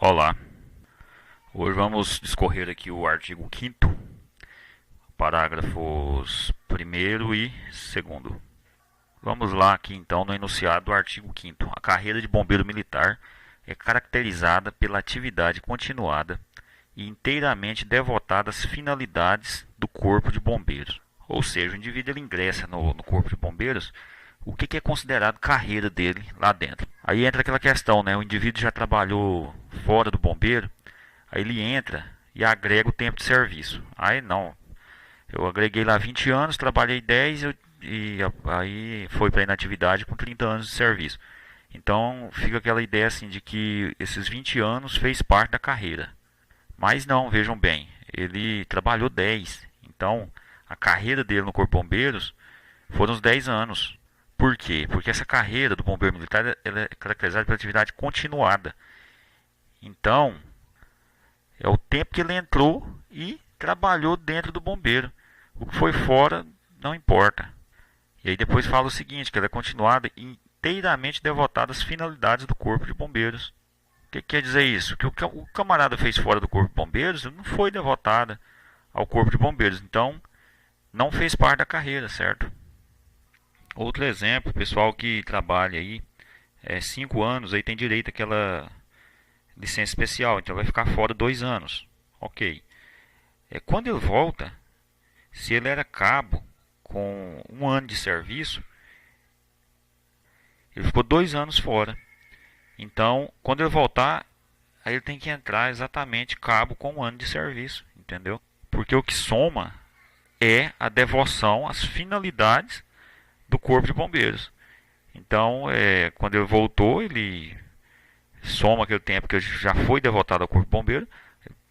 Olá, hoje vamos discorrer aqui o artigo 5º, parágrafos 1º e 2º. Vamos lá aqui então no enunciado do artigo 5º. A carreira de bombeiro militar é caracterizada pela atividade continuada e inteiramente devotada às finalidades do corpo de bombeiros. Ou seja, o indivíduo ele ingressa no corpo de bombeiros, o que é considerado carreira dele lá dentro. Aí entra aquela questão, né? O indivíduo já trabalhou fora do bombeiro, aí ele entra e agrega o tempo de serviço. Aí não, eu agreguei lá 20 anos, trabalhei 10 e aí foi para inatividade com 30 anos de serviço. Então fica aquela ideia assim de que esses 20 anos fez parte da carreira. Mas não, vejam bem, ele trabalhou 10. Então a carreira dele no Corpo de Bombeiros foram os 10 anos. Por quê? Porque essa carreira do bombeiro militar ela é caracterizada pela atividade continuada. Então, é o tempo que ele entrou e trabalhou dentro do bombeiro. O que foi fora não importa. E aí depois fala o seguinte, que ela é continuada e inteiramente devotada às finalidades do Corpo de Bombeiros. O que quer dizer isso? Que o camarada fez fora do Corpo de Bombeiros não foi devotada ao Corpo de Bombeiros. Então, não fez parte da carreira, certo? Outro exemplo, pessoal que trabalha aí 5 anos, aí tem direito àquela licença especial, então vai ficar fora 2 anos. Ok. Quando ele volta, se ele era cabo com 1 ano de serviço, ele ficou 2 anos fora. Então, quando ele voltar, aí ele tem que entrar exatamente cabo com 1 ano de serviço, entendeu? Porque o que soma é a devoção às finalidades do Corpo de Bombeiros. Então, quando ele voltou, ele soma aquele tempo que ele já foi devotado ao Corpo de Bombeiro,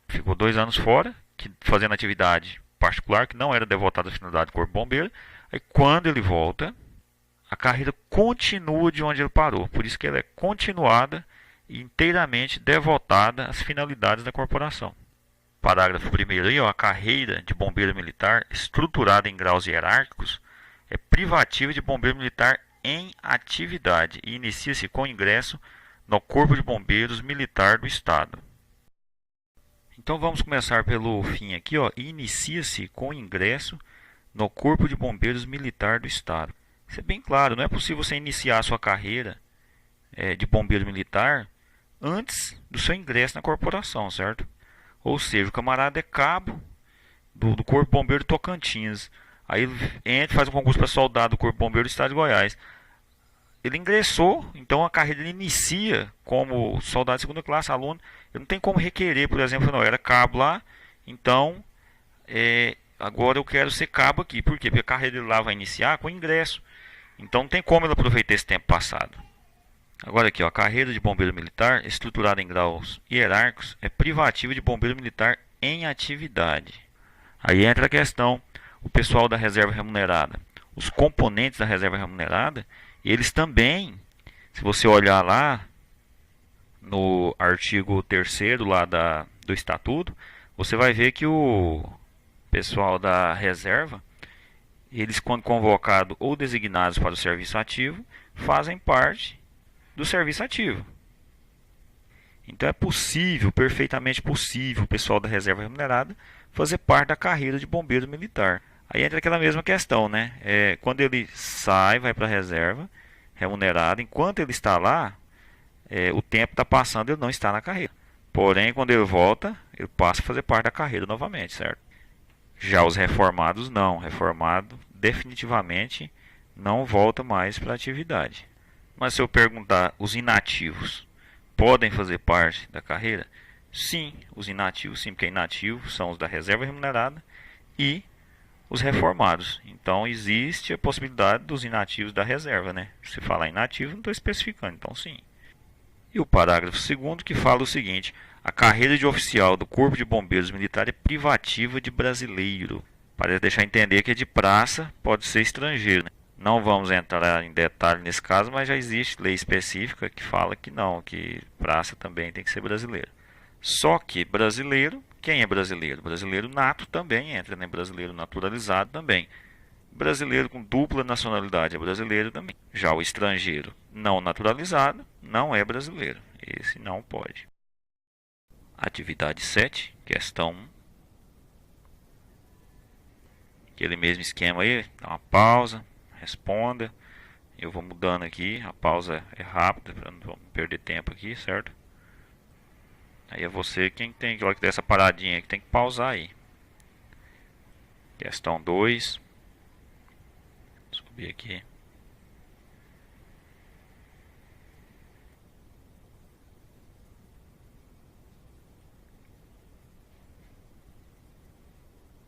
ficou 2 anos fora, fazendo atividade particular que não era devotada à finalidade do Corpo de Bombeiro. Aí, quando ele volta, a carreira continua de onde ele parou. Por isso que ela é continuada e inteiramente devotada às finalidades da corporação. Parágrafo 1º aí, ó, a carreira de bombeiro militar estruturada em graus hierárquicos é privativa de bombeiro militar em atividade e inicia-se com ingresso no Corpo de Bombeiros Militar do Estado. Então vamos começar pelo fim aqui, ó. Inicia-se com ingresso no Corpo de Bombeiros Militar do Estado. Isso é bem claro, não é possível você iniciar a sua carreira de bombeiro militar antes do seu ingresso na corporação, certo? Ou seja, o camarada é cabo do Corpo de Bombeiro Tocantins. Aí ele entra, faz um concurso para soldado do Corpo de Bombeiro do Estado de Goiás. Ele ingressou, então a carreira ele inicia como soldado de segunda classe, aluno. Ele não tem como requerer, por exemplo, não, eu era cabo lá, então agora eu quero ser cabo aqui. Por quê? Porque a carreira dele lá vai iniciar com ingresso. Então não tem como ele aproveitar esse tempo passado. Agora aqui, ó, a carreira de bombeiro militar, estruturada em graus hierárquicos, é privativa de bombeiro militar em atividade. Aí entra a questão, o pessoal da reserva remunerada. Os componentes da reserva remunerada, eles também, se você olhar lá no artigo 3º lá do estatuto, você vai ver que o pessoal da reserva, eles quando convocados ou designados para o serviço ativo, fazem parte do serviço ativo. Então é possível, perfeitamente possível, o pessoal da reserva remunerada fazer parte da carreira de bombeiro militar. Aí entra aquela mesma questão, né? Quando ele sai, vai para a reserva remunerada, enquanto ele está lá, o tempo está passando, ele não está na carreira. Porém, quando ele volta, ele passa a fazer parte da carreira novamente, certo? Já os reformados não. Reformado definitivamente não volta mais para a atividade. Mas se eu perguntar, os inativos podem fazer parte da carreira? Sim, os inativos, sim, porque inativos são os da reserva remunerada e os reformados. Então existe a possibilidade dos inativos da reserva, né? Se falar inativo, não estou especificando, então sim. E o parágrafo 2º que fala o seguinte: a carreira de oficial do Corpo de Bombeiros Militar é privativa de brasileiro. Para deixar entender que é de praça, pode ser estrangeiro, né? Não vamos entrar em detalhe nesse caso, mas já existe lei específica que fala que não, que praça também tem que ser brasileiro. Só que brasileiro, quem é brasileiro? Brasileiro nato também entra, né? Brasileiro naturalizado também. Brasileiro com dupla nacionalidade é brasileiro também. Já o estrangeiro não naturalizado não é brasileiro. Esse não pode. Atividade 7, questão 1. Aquele mesmo esquema aí, dá uma pausa, responda. Eu vou mudando aqui, a pausa é rápida para não perder tempo aqui, certo? Aí é você quem tem que dar essa paradinha que tem que pausar aí. Questão 2. Subir aqui.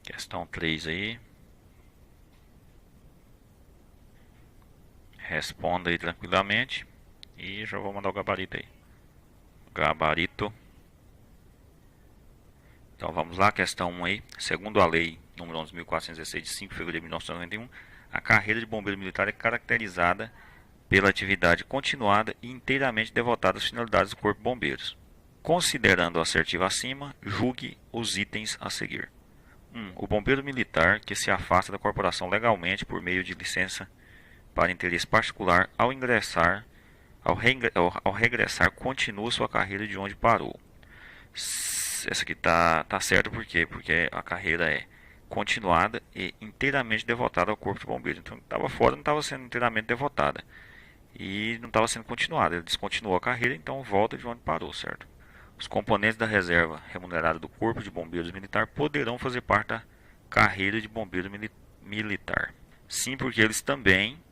Questão 3 aí. Responda aí tranquilamente. E já vou mandar o gabarito aí. Gabarito. Então vamos lá, questão 1 aí. Segundo a lei número 11.416 de 5 de fevereiro de 1991, a carreira de bombeiro militar é caracterizada pela atividade continuada e inteiramente devotada às finalidades do Corpo de Bombeiros. Considerando o assertivo acima, julgue os itens a seguir. 1. O bombeiro militar que se afasta da corporação legalmente por meio de licença para interesse particular ao regressar continua sua carreira de onde parou. Essa aqui tá certo por quê? Porque a carreira é continuada e inteiramente devotada ao Corpo de Bombeiros. Então estava fora, não estava sendo inteiramente devotada e não estava sendo continuada. Ele descontinuou a carreira, então volta de onde parou, certo? Os componentes da reserva remunerada do Corpo de Bombeiros Militar poderão fazer parte da carreira de bombeiro militar. Sim, porque eles também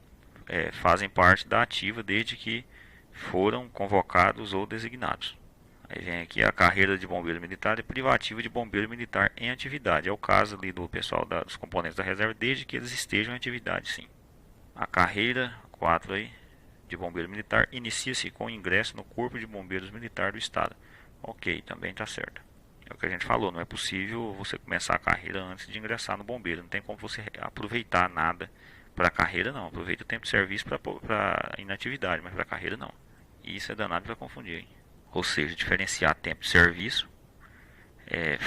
fazem parte da ativa desde que foram convocados ou designados. Aí vem aqui a carreira de bombeiro militar e privativa de bombeiro militar em atividade. É o caso ali do pessoal dos componentes da reserva, desde que eles estejam em atividade, sim. A carreira 4 aí, de bombeiro militar inicia-se com o ingresso no Corpo de Bombeiros Militar do Estado. Ok, também está certo. É o que a gente falou, não é possível você começar a carreira antes de ingressar no bombeiro. Não tem como você aproveitar nada para a carreira, não. Aproveita o tempo de serviço para inatividade, mas para a carreira não. E isso é danado para confundir, hein? Ou seja, diferenciar tempo de serviço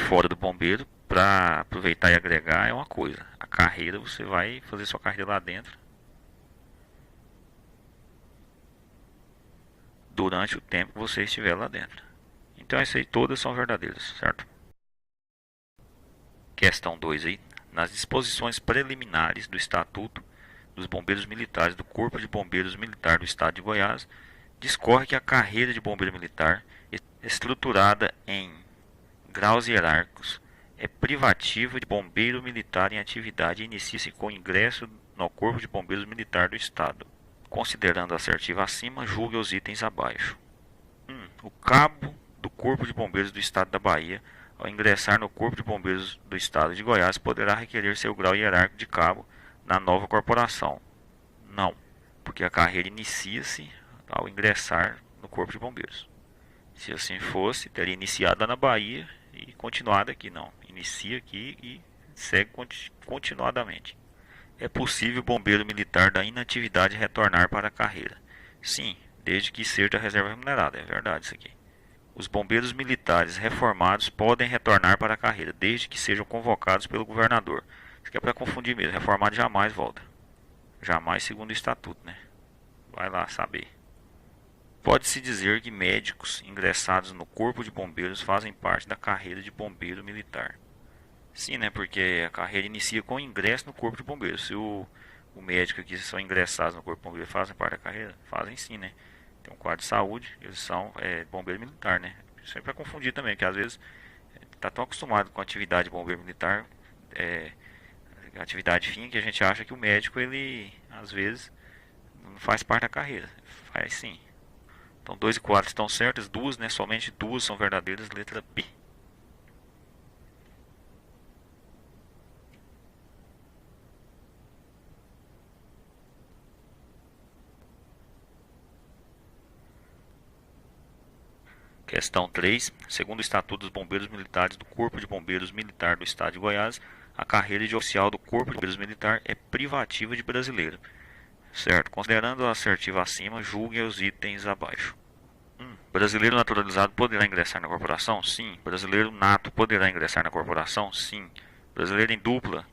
fora do bombeiro para aproveitar e agregar é uma coisa. A carreira, você vai fazer sua carreira lá dentro durante o tempo que você estiver lá dentro. Então essas aí todas são verdadeiras, certo? Questão 2 aí. Nas disposições preliminares do Estatuto dos Bombeiros Militares do Corpo de Bombeiros Militar do Estado de Goiás, discorre que a carreira de bombeiro militar, estruturada em graus hierárquicos, é privativa de bombeiro militar em atividade e inicia-se com o ingresso no Corpo de Bombeiros Militar do Estado. Considerando a assertiva acima, julgue os itens abaixo. 1. O cabo do Corpo de Bombeiros do Estado da Bahia, ao ingressar no Corpo de Bombeiros do Estado de Goiás, poderá requerer seu grau hierárquico de cabo na nova corporação. Não, porque a carreira inicia-se ao ingressar no Corpo de Bombeiros. Se assim fosse, teria iniciado na Bahia e continuado aqui. Não, inicia aqui e segue continuadamente. É possível o bombeiro militar da inatividade retornar para a carreira? Sim, desde que seja reserva remunerada. É verdade isso aqui. Os bombeiros militares reformados podem retornar para a carreira, desde que sejam convocados pelo governador. Isso aqui é para confundir mesmo. Reformado jamais volta. Jamais segundo o estatuto, né? Vai lá saber. Pode-se dizer que médicos ingressados no Corpo de Bombeiros fazem parte da carreira de bombeiro militar. Sim, né? Porque a carreira inicia com o ingresso no Corpo de Bombeiros. Se o médico que são ingressados no Corpo de Bombeiros fazem parte da carreira, fazem sim, né? Tem um quadro de saúde, eles são bombeiro militar, né? Isso é para confundir também, porque às vezes está tão acostumado com a atividade de bombeiro militar, atividade fim, que a gente acha que o médico, ele, às vezes, não faz parte da carreira. Faz sim. Então 2 e 4 estão certas, duas, né? Somente duas são verdadeiras, letra B. Questão 3. Segundo o Estatuto dos Bombeiros Militares do Corpo de Bombeiros Militar do Estado de Goiás, a carreira de oficial do Corpo de Bombeiros Militar é privativa de brasileiro. Certo. Considerando a assertiva acima, julgue os itens abaixo. Brasileiro naturalizado poderá ingressar na corporação? Sim. Brasileiro nato poderá ingressar na corporação? Sim. Brasileiro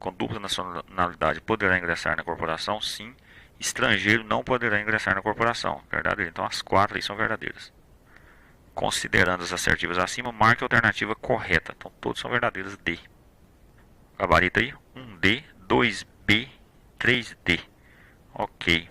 com dupla nacionalidade poderá ingressar na corporação? Sim. Estrangeiro não poderá ingressar na corporação. Verdadeiro. Então as 4 aí são verdadeiras. Considerando as assertivas acima, marque a alternativa correta. Então todos são verdadeiros. D. Gabarito aí. 1D, 2B, 3D. Ok.